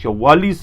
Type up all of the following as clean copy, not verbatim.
44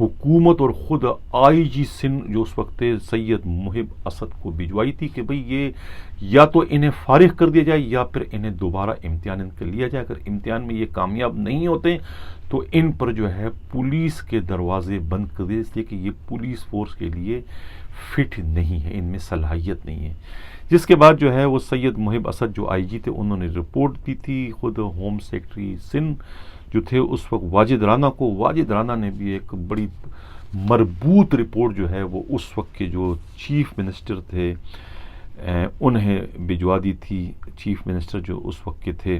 حکومت اور خود آئی جی سندھ جو اس وقت سید محب اسد کو بھجوائی تھی کہ بھئی یہ یا تو انہیں فارغ کر دیا جائے یا پھر انہیں دوبارہ امتحان ان کا لیا جائے. اگر امتحان میں یہ کامیاب نہیں ہوتے تو ان پر جو ہے پولیس کے دروازے بند کر دیے، اس لیے کہ یہ پولیس فورس کے لیے فٹ نہیں ہے، ان میں صلاحیت نہیں ہے. جس کے بعد جو ہے وہ سید محب اسد جو آئی جی تھے انہوں نے رپورٹ دی تھی خود ہوم سیکرٹری سندھ جو تھے اس وقت واجد رانا کو. واجد رانا نے بھی ایک بڑی مربوط رپورٹ جو ہے وہ اس وقت کے جو چیف منسٹر تھے انہیں بھجوا دی تھی. چیف منسٹر جو اس وقت کے تھے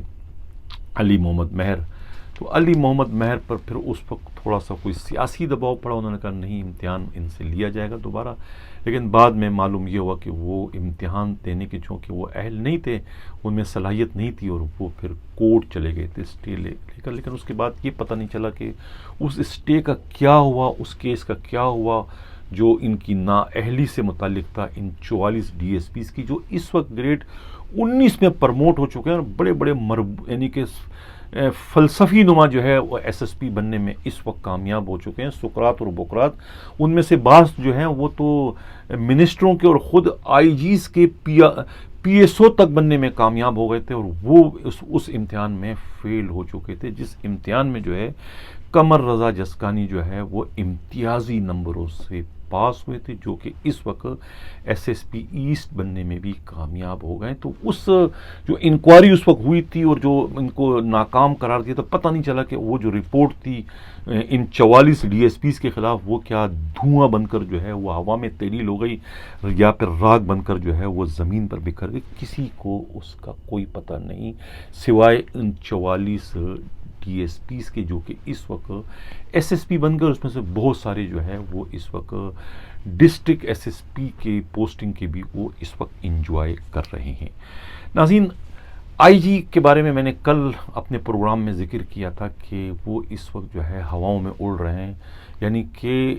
علی محمد مہر، تو علی محمد مہر پر پھر اس وقت تھوڑا سا کوئی سیاسی دباؤ پڑا، انہوں نے کہا نہیں امتحان ان سے لیا جائے گا دوبارہ. لیکن بعد میں معلوم یہ ہوا کہ وہ امتحان دینے کے چونکہ وہ اہل نہیں تھے، ان میں صلاحیت نہیں تھی، اور وہ پھر کورٹ چلے گئے تھے اسٹے لے کر. لیکن اس کے بعد یہ پتہ نہیں چلا کہ اس اسٹے کا کیا ہوا، اس کیس کا کیا ہوا جو ان کی نااہلی سے متعلق تھا. ان 44 ڈی ایس پیز کی جو اس وقت گریڈ 19 میں پرموٹ ہو چکے ہیں اور بڑے بڑے یعنی کہ فلسفی نما جو ہے وہ ایس ایس پی بننے میں اس وقت کامیاب ہو چکے ہیں. سقراط اور بقراط ان میں سے بعض جو ہیں وہ تو منسٹروں کے اور خود آئی جیز کے پی ایس او تک بننے میں کامیاب ہو گئے تھے، اور وہ اس امتحان میں فیل ہو چکے تھے، جس امتحان میں جو ہے قمر رضا جسکانی جو ہے وہ امتیازی نمبروں سے پاس ہوئے تھے، جو کہ اس وقت ایس ایس پی ایسٹ بننے میں بھی کامیاب ہو گئے. تو اس جو انکوائری اس وقت ہوئی تھی اور جو ان کو ناکام قرار دیا تو پتہ نہیں چلا کہ وہ جو رپورٹ تھی ان 44 ڈی ایس پیز کے خلاف وہ کیا دھواں بن کر جو ہے وہ ہوا میں تیلیل ہو گئی یا پھر راگ بن کر جو ہے وہ زمین پر بکھر گئی. کسی کو اس کا کوئی پتہ نہیں سوائے ان 44 ڈی ایس پیز کے جو کہ اس وقت ایس ایس پی بن گئے. اس میں سے بہت سارے جو ہے وہ اس وقت ڈسٹرکٹ ایس ایس پی کے پوسٹنگ کے بھی وہ اس وقت انجوائے کر رہے ہیں. ناظرین، آئی جی کے بارے میں نے کل اپنے پروگرام میں ذکر کیا تھا کہ وہ اس وقت جو ہے ہواؤں میں اڑ رہے ہیں، یعنی کہ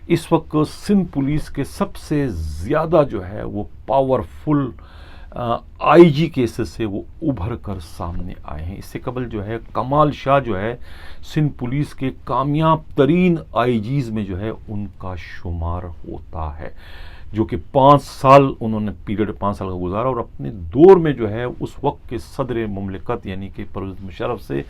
اس وقت سندھ پولیس کے سب سے زیادہ جو ہے وہ پاورفل آئی جی کیسز سے وہ ابھر کر سامنے آئے ہیں. اس سے قبل جو ہے کمال شاہ جو ہے سندھ پولیس کے کامیاب ترین آئی جیز میں جو ہے ان کا شمار ہوتا ہے، جو کہ 5 سال انہوں نے پیریڈ 5 سال کا گزارا، اور اپنے دور میں جو ہے اس وقت کے صدر مملکت یعنی کہ پرویز مشرف سے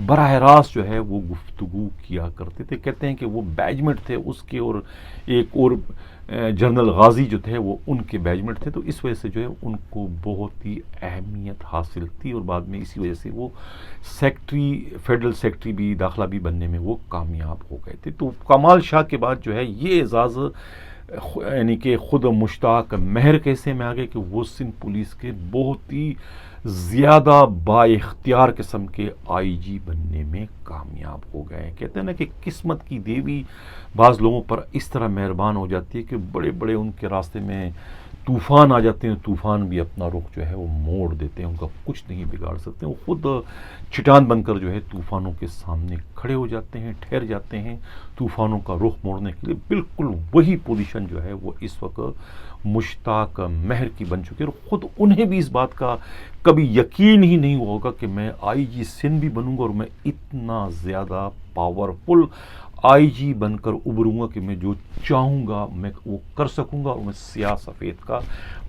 براہ راست جو ہے وہ گفتگو کیا کرتے تھے. کہتے ہیں کہ وہ بیجمنٹ تھے اس کے، اور ایک اور جنرل غازی جو تھے وہ ان کے بیجمنٹ تھے. تو اس وجہ سے جو ہے ان کو بہت ہی اہمیت حاصل تھی، اور بعد میں اسی وجہ سے وہ فیڈرل سیکرٹری بھی داخلہ بھی بننے میں وہ کامیاب ہو گئے تھے. تو کمال شاہ کے بعد جو ہے یہ اعزاز یعنی کہ خود مشتاق مہر کیسے میں آگے کہ وہ سندھ پولیس کے بہت ہی زیادہ با اختیار قسم کے آئی جی بننے میں کامیاب ہو گئے. کہتے ہیں نا کہ قسمت کی دیوی بعض لوگوں پر اس طرح مہربان ہو جاتی ہے کہ بڑے بڑے ان کے راستے میں طوفان آ جاتے ہیں، طوفان بھی اپنا رخ جو ہے وہ موڑ دیتے ہیں، ان کا کچھ نہیں بگاڑ سکتے. وہ خود چٹان بن کر جو ہے طوفانوں کے سامنے کھڑے ہو جاتے ہیں، ٹھہر جاتے ہیں طوفانوں کا رخ موڑنے کے لیے. بالکل وہی پوزیشن جو ہے وہ اس وقت مشتاق مہر کی بن چکی ہے، اور خود انہیں بھی اس بات کا کبھی یقین ہی نہیں ہوا ہوگا کہ میں آئی جی سندھ بھی بنوں گا اور میں اتنا زیادہ پاورفل آئی جی بن کر ابھروں گا کہ میں جو چاہوں گا میں وہ کر سکوں گا، اور میں سیاہ سفید کا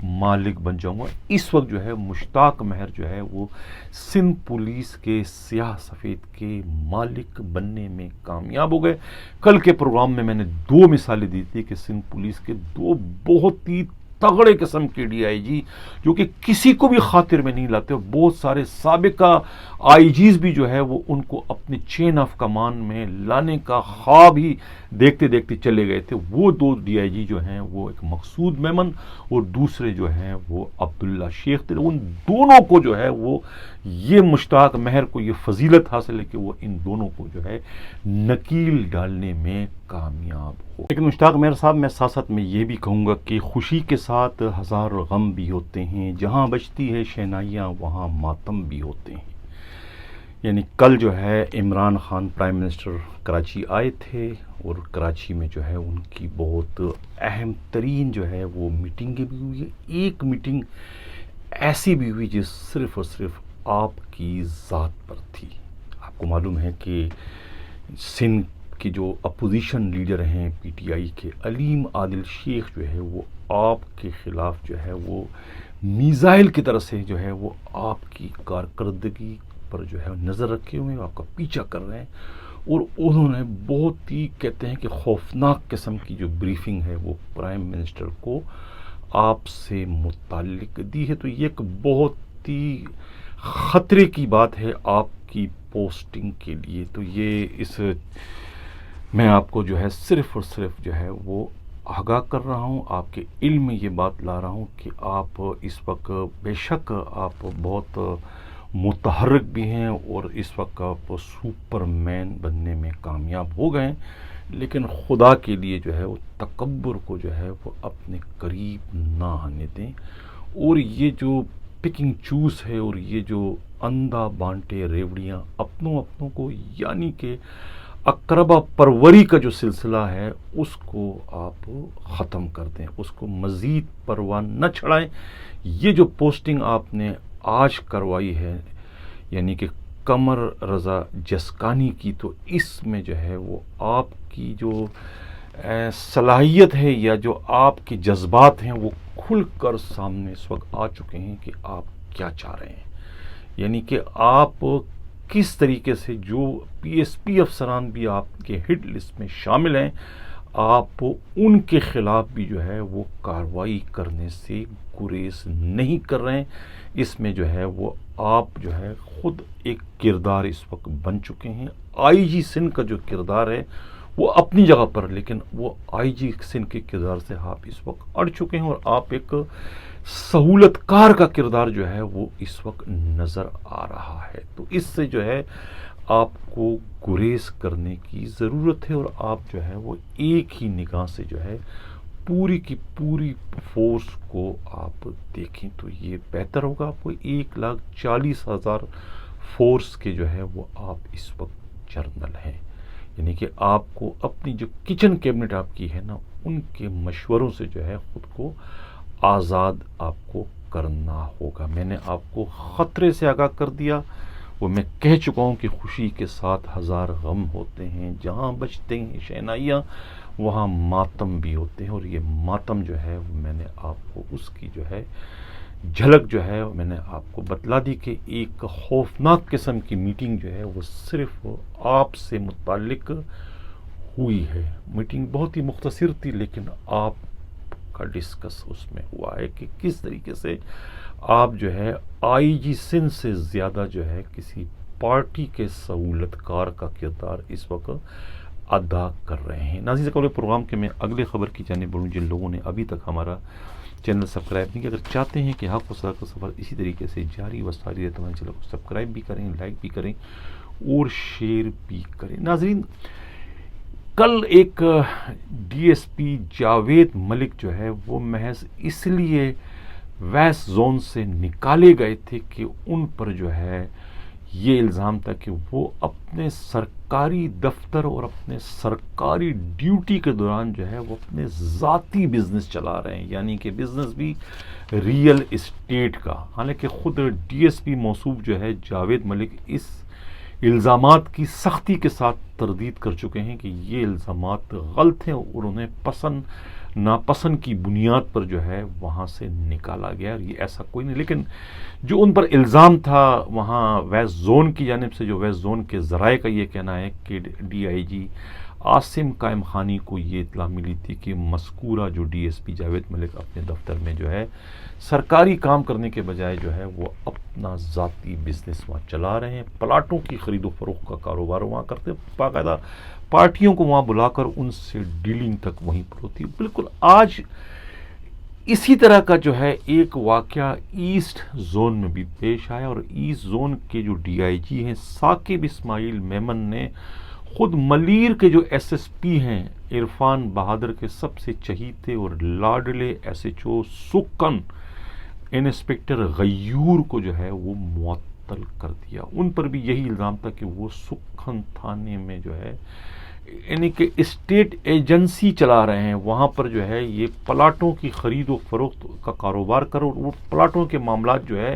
مالک بن جاؤں گا. اس وقت جو ہے مشتاق مہر جو ہے وہ سندھ پولیس کے سیاہ سفید کے مالک بننے میں کامیاب ہو گئے. کل کے پروگرام میں نے 2 مثالیں دی تھی کہ سندھ پولیس کے 2 بہت ہی تگڑے قسم کے ڈی آئی جی جو کہ کسی کو بھی خاطر میں نہیں لاتے، اور بہت سارے سابقہ آئی جیز بھی جو ہے وہ ان کو اپنے چین آف کمان میں لانے کا خواب ہی دیکھتے دیکھتے چلے گئے تھے. وہ 2 ڈی آئی جی جو ہیں وہ ایک مقصود میمن اور دوسرے جو ہیں وہ عبداللہ شیخ تھے. ان دونوں کو جو ہے وہ یہ مشتاق مہر کو یہ فضیلت حاصل ہے کہ وہ ان دونوں کو جو ہے نکیل ڈالنے میں کامیاب ہو. لیکن مشتاق مہر صاحب میں ساتھ ساتھ میں یہ بھی کہوں گا کہ خوشی کے ساتھ ہزار غم بھی ہوتے ہیں، جہاں بجتی ہے شہنائیاں وہاں ماتم بھی ہوتے ہیں. یعنی کل جو ہے عمران خان پرائم منسٹر کراچی آئے تھے، اور کراچی میں جو ہے ان کی بہت اہم ترین جو ہے وہ میٹنگیں بھی ہوئی. ایک میٹنگ ایسی بھی ہوئی جو صرف اور صرف آپ کی ذات پر تھی. آپ کو معلوم ہے کہ سندھ کے جو اپوزیشن لیڈر ہیں پی ٹی آئی کے، علیم عادل شیخ جو ہے وہ آپ کے خلاف جو ہے وہ میزائل کی طرح سے جو ہے وہ آپ کی کارکردگی پر جو ہے نظر رکھے ہوئے ہیں، آپ کا پیچھا کر رہے ہیں، اور انہوں نے بہت ہی کہتے ہیں کہ خوفناک قسم کی جو بریفنگ ہے وہ پرائم منسٹر کو آپ سے متعلق دی ہے۔ تو یہ ایک بہت ہی خطرے کی بات ہے آپ کی پوسٹنگ کے لیے۔ تو یہ میں آپ کو جو ہے صرف اور صرف جو ہے وہ آگاہ کر رہا ہوں، آپ کے علم میں یہ بات لا رہا ہوں کہ آپ اس وقت بے شک آپ بہت متحرک بھی ہیں اور اس وقت آپ سپر مین بننے میں کامیاب ہو گئے، لیکن خدا کے لیے جو ہے وہ تکبر کو جو ہے وہ اپنے قریب نہ آنے دیں، اور یہ جو پکنگ چوز ہے اور یہ جو اندھا بانٹے ریوڑیاں اپنوں کو، یعنی کہ اقربا پروری کا جو سلسلہ ہے اس کو آپ ختم کر دیں، اس کو مزید پروان نہ چڑھائیں۔ یہ جو پوسٹنگ آپ نے آج کروائی ہے یعنی کہ قمر رضا جسکانی کی، تو اس میں جو ہے وہ آپ کی جو صلاحیت ہے یا جو آپ کے جذبات ہیں وہ کھل کر سامنے اس وقت آ چکے ہیں کہ آپ کیا چاہ رہے ہیں، یعنی کہ آپ کس طریقے سے، جو پی ایس پی افسران بھی آپ کے ہٹ لسٹ میں شامل ہیں، آپ ان کے خلاف بھی جو ہے وہ کارروائی کرنے سے گریز نہیں کر رہے ہیں۔ اس میں جو ہے وہ آپ جو ہے خود ایک کردار اس وقت بن چکے ہیں۔ آئی جی سندھ کا جو کردار ہے وہ اپنی جگہ پر، لیکن وہ آئی جی سندھ کے کردار سے آپ اس وقت اڑ چکے ہیں، اور آپ ایک سہولت کار کا کردار جو ہے وہ اس وقت نظر آ رہا ہے۔ تو اس سے جو ہے آپ کو گریز کرنے کی ضرورت ہے، اور آپ جو ہے وہ ایک ہی نگاہ سے جو ہے پوری کی پوری فورس کو آپ دیکھیں تو یہ بہتر ہوگا۔ آپ کو 1,40,000 فورس کے جو ہے وہ آپ اس وقت جرنل ہیں، یعنی کہ آپ کو اپنی جو کچن کیبنٹ آپ کی ہے نا، ان کے مشوروں سے جو ہے خود کو آزاد آپ کو کرنا ہوگا۔ میں نے آپ کو خطرے سے آگاہ کر دیا، وہ میں کہہ چکا ہوں کہ خوشی کے ساتھ ہزار غم ہوتے ہیں، جہاں بجتے ہیں شہنائیاں وہاں ماتم بھی ہوتے ہیں، اور یہ ماتم جو ہے میں نے آپ کو اس کی جو ہے جھلک جو ہے میں نے آپ کو بتلا دی کہ ایک خوفناک قسم کی میٹنگ جو ہے وہ صرف آپ سے متعلق ہوئی ہے۔ میٹنگ بہت ہی مختصر تھی، لیکن آپ کا ڈسکس اس میں ہوا ہے کہ کس طریقے سے آپ جو ہے آئی جی سندھ سے زیادہ جو ہے کسی پارٹی کے سہولت کار کا کردار اس وقت ادا کر رہے ہیں۔ ناظرین سے قبل پروگرام کے میں اگلے خبر کی جانب بڑھوں، جن لوگوں نے ابھی تک ہمارا چینل سبسکرائب نہیں کیا، اگر چاہتے ہیں کہ حق و صداقت کا سفر اسی طریقے سے جاری و ساری رہے تو ہمارے چینل کو سبسکرائب بھی کریں، لائک بھی کریں اور شیئر بھی کریں۔ ناظرین، کل ایک ڈی ایس پی جاوید ملک جو ہے وہ محض اس لیے ویسٹ زون سے نکالے گئے تھے کہ ان پر جو ہے یہ الزام تھا کہ وہ اپنے سرکاری دفتر اور اپنے سرکاری ڈیوٹی کے دوران جو ہے وہ اپنے ذاتی بزنس چلا رہے ہیں، یعنی کہ بزنس بھی ریئل اسٹیٹ کا۔ حالانکہ خود ڈی ایس پی موصوف جو ہے جاوید ملک اس الزامات کی سختی کے ساتھ تردید کر چکے ہیں کہ یہ الزامات غلط ہیں، اور انہیں ناپسند کی بنیاد پر جو ہے وہاں سے نکالا گیا، اور یہ ایسا کوئی نہیں۔ لیکن جو ان پر الزام تھا وہاں ویسٹ زون کی جانب سے، جو ویسٹ زون کے ذرائع کا یہ کہنا ہے کہ ڈی آئی جی عاصم قائم خانی کو یہ اطلاع ملی تھی کہ مذکورہ جو ڈی ایس پی جاوید ملک اپنے دفتر میں جو ہے سرکاری کام کرنے کے بجائے جو ہے وہ اپنا ذاتی بزنس وہاں چلا رہے ہیں، پلاٹوں کی خرید و فروخت کا کاروبار وہاں کرتے، باقاعدہ پارٹیوں کو وہاں بلا کر ان سے ڈیلنگ تک وہیں پر ہوتی۔ بالکل آج اسی طرح کا جو ہے ایک واقعہ ایسٹ زون میں بھی پیش آیا، اور ایسٹ زون کے جو ڈی آئی جی ہیں ثاقب اسماعیل میمن نے خود ملیر کے جو ایس ایس پی ہیں عرفان بہادر کے سب سے چہیتے اور لاڈلے ایس ایچ او سکن انسپکٹر غیور کو جو ہے وہ معطل کر دیا۔ ان پر بھی یہی الزام تھا کہ وہ سکن تھانے میں جو ہے یعنی کہ اسٹیٹ ایجنسی چلا رہے ہیں، وہاں پر جو ہے یہ پلاٹوں کی خرید و فروخت کا کاروبار کرو، اور وہ پلاٹوں کے معاملات جو ہے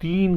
3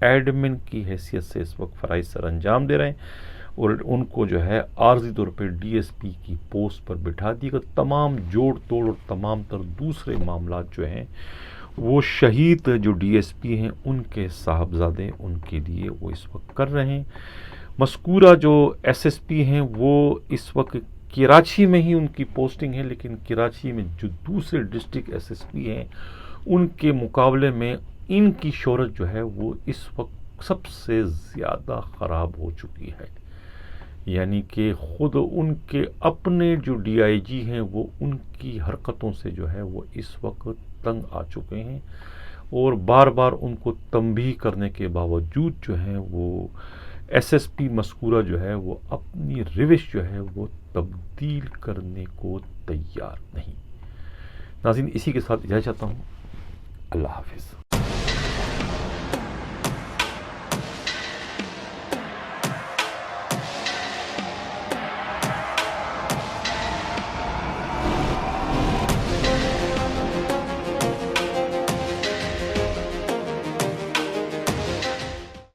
ایڈمن کی حیثیت سے اس وقت فرائض سر انجام دے رہے ہیں، اور ان کو جو ہے عارضی طور پہ ڈی ایس پی کی پوسٹ پر بٹھا دی گئی۔ تمام جوڑ توڑ اور تمام تر دوسرے معاملات جو ہیں وہ شہید جو ڈی ایس پی ہیں ان کے صاحبزادے ان کے لیے وہ اس وقت کر رہے ہیں۔ مذکورہ جو ایس ایس پی ہیں وہ اس وقت کراچی میں ہی ان کی پوسٹنگ ہے، لیکن کراچی میں جو دوسرے ڈسٹرکٹ ایس ایس پی ہیں ان کے مقابلے میں ان کی شہرت جو ہے وہ اس وقت سب سے زیادہ خراب ہو چکی ہے، یعنی کہ خود ان کے اپنے جو ڈی آئی جی ہیں وہ ان کی حرکتوں سے جو ہے وہ اس وقت تنگ آ چکے ہیں، اور بار بار ان کو تنبیہ کرنے کے باوجود جو ہے وہ ایس ایس پی مذکورہ جو ہے وہ اپنی روش جو ہے وہ تبدیل کرنے کو تیار نہیں۔ ناظرین، اسی کے ساتھ اجازت چاہتا ہوں، اللہ حافظ۔